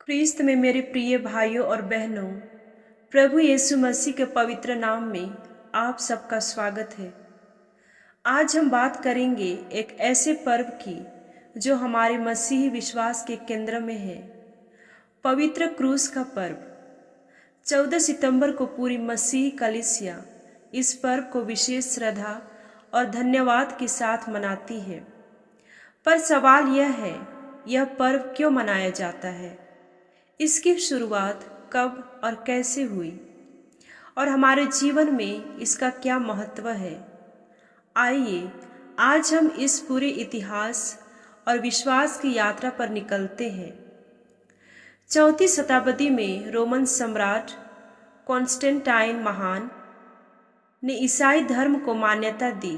क्रिस्त में मेरे प्रिय भाइयों और बहनों, प्रभु यीशु मसीह के पवित्र नाम में आप सबका स्वागत है। आज हम बात करेंगे एक ऐसे पर्व की जो हमारे मसीही विश्वास के केंद्र में है, पवित्र क्रूस का पर्व। 14 सितंबर को पूरी मसीही कलीसिया इस पर्व को विशेष श्रद्धा और धन्यवाद के साथ मनाती है। पर सवाल यह है, यह पर्व क्यों मनाया जाता है? इसकी शुरुआत कब और कैसे हुई और हमारे जीवन में इसका क्या महत्व है? आइए आज हम इस पूरे इतिहास और विश्वास की यात्रा पर निकलते हैं। 4वीं शताब्दी में रोमन सम्राट कॉन्स्टेंटाइन महान ने ईसाई धर्म को मान्यता दी।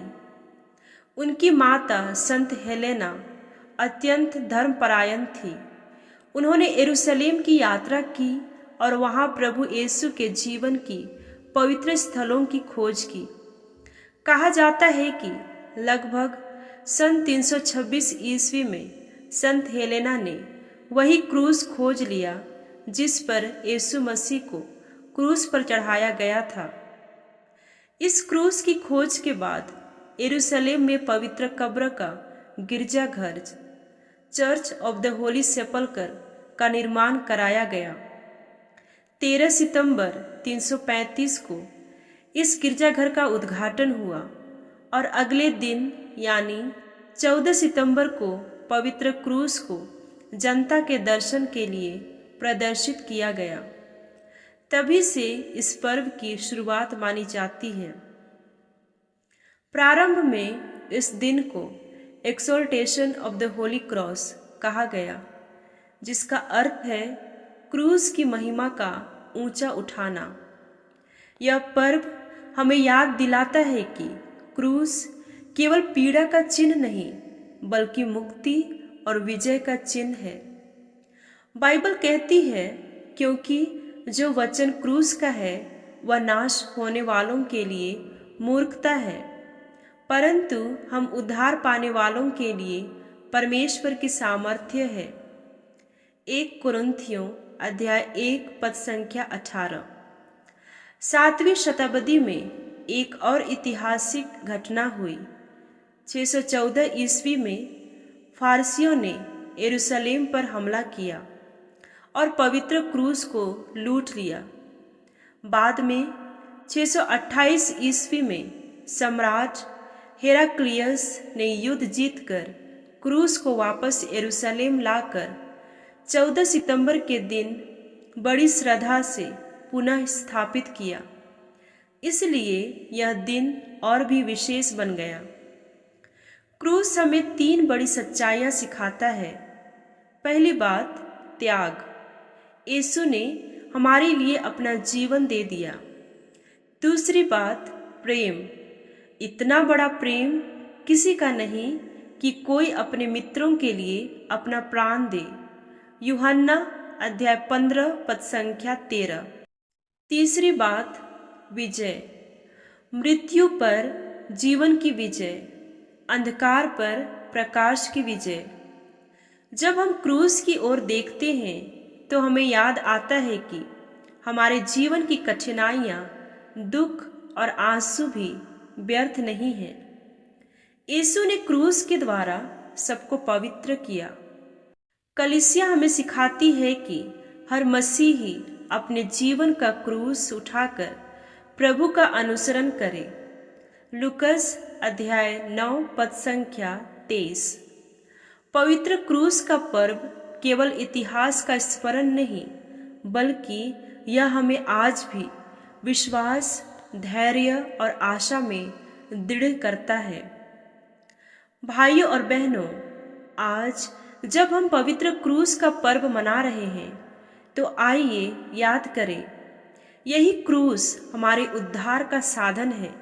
उनकी माता संत हेलेना अत्यंत धर्मपरायण थी। उन्होंने यरूशलेम की यात्रा की और वहां प्रभु यीशु के जीवन की पवित्र स्थलों की खोज की। कहा जाता है कि लगभग सन 326 ईस्वी में संत हेलेना ने वही क्रूस खोज लिया जिस पर यीशु मसीह को क्रूस पर चढ़ाया गया था। इस क्रूस की खोज के बाद यरूशलेम में पवित्र कब्र का गिरजाघर चर्च ऑफ द होली सेपल्कर का निर्माण कराया गया। 13 सितंबर 335 को इस गिरजाघर का उद्घाटन हुआ और अगले दिन यानी 14 सितंबर को पवित्र क्रूस को जनता के दर्शन के लिए प्रदर्शित किया गया। तभी से इस पर्व की शुरुआत मानी जाती है। प्रारंभ में इस दिन को exaltation of the Holi cross कहा गया, जिसका अर्थ है क्रूस की महिमा का ऊंचा उठाना। यह पर्व हमें याद दिलाता है कि क्रूस केवल पीड़ा का चिन्ह नहीं बल्कि मुक्ति और विजय का चिन्ह है। बाइबल कहती है, क्योंकि जो वचन क्रूस का है वह नाश होने वालों के लिए मूर्खता है, परंतु हम उद्धार पाने वालों के लिए परमेश्वर की सामर्थ्य है। 1 कुरिन्थियों अध्याय 1 पद संख्या 18। 7वीं शताब्दी में एक और ऐतिहासिक घटना हुई। 614 ईस्वी में फारसियों ने यरूशलेम पर हमला किया और पवित्र क्रूस को लूट लिया। बाद में 628 ईस्वी में सम्राट हेराक्लियस ने युद्ध जीतकर क्रूस को वापस यरूशलेम लाकर 14 सितंबर के दिन बड़ी श्रद्धा से पुनः स्थापित किया। इसलिए यह दिन और भी विशेष बन गया। क्रूस हमें 3 बड़ी सच्चाइयां सिखाता है। पहली बात, त्याग। यीशु ने हमारे लिए अपना जीवन दे दिया। दूसरी बात, प्रेम। इतना बड़ा प्रेम किसी का नहीं कि कोई अपने मित्रों के लिए अपना प्राण दे। यूहन्ना अध्याय 15 पद संख्या 13। तीसरी बात, विजय। मृत्यु पर जीवन की विजय, अंधकार पर प्रकाश की विजय। जब हम क्रूस की ओर देखते हैं तो हमें याद आता है कि हमारे जीवन की कठिनाइयां, दुख और आंसू भी व्यर्थ नहीं है। यीशु ने क्रूस के द्वारा सबको पवित्र किया। कलीसिया हमें सिखाती है कि हर मसीही अपने जीवन का क्रूस उठाकर प्रभु का अनुसरण करे। लूकस अध्याय 9 पद संख्या 23। पवित्र क्रूस का पर्व केवल इतिहास का स्मरण नहीं बल्कि यह हमें आज भी विश्वास, धैर्य और आशा में दृढ़ करता है। भाइयों और बहनों, आज जब हम पवित्र क्रूस का पर्व मना रहे हैं तो आइए याद करें, यही क्रूस हमारे उद्धार का साधन है।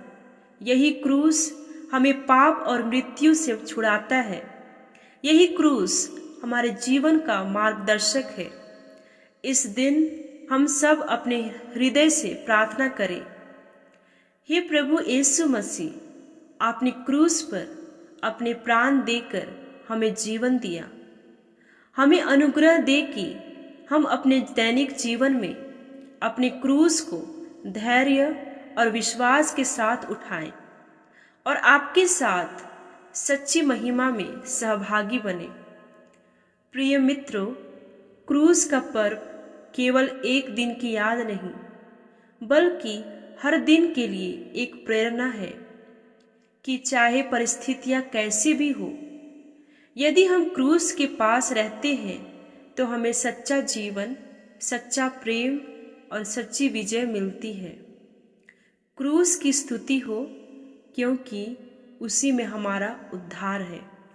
यही क्रूस हमें पाप और मृत्यु से छुड़ाता है। यही क्रूस हमारे जीवन का मार्गदर्शक है। इस दिन हम सब अपने हृदय से प्रार्थना करें, हे प्रभु यीशु मसीह, आपने क्रूस पर अपने प्राण देकर हमें जीवन दिया। हमें अनुग्रह दे कि हम अपने दैनिक जीवन में अपने क्रूस को धैर्य और विश्वास के साथ उठाएं और आपके साथ सच्ची महिमा में सहभागी बने। प्रिय मित्रों, क्रूस का पर्व केवल एक दिन की याद नहीं, बल्कि हर दिन के लिए एक प्रेरणा है कि चाहे परिस्थितियां कैसी भी हो, यदि हम क्रूस के पास रहते हैं तो हमें सच्चा जीवन, सच्चा प्रेम और सच्ची विजय मिलती है। क्रूस की स्तुति हो, क्योंकि उसी में हमारा उद्धार है।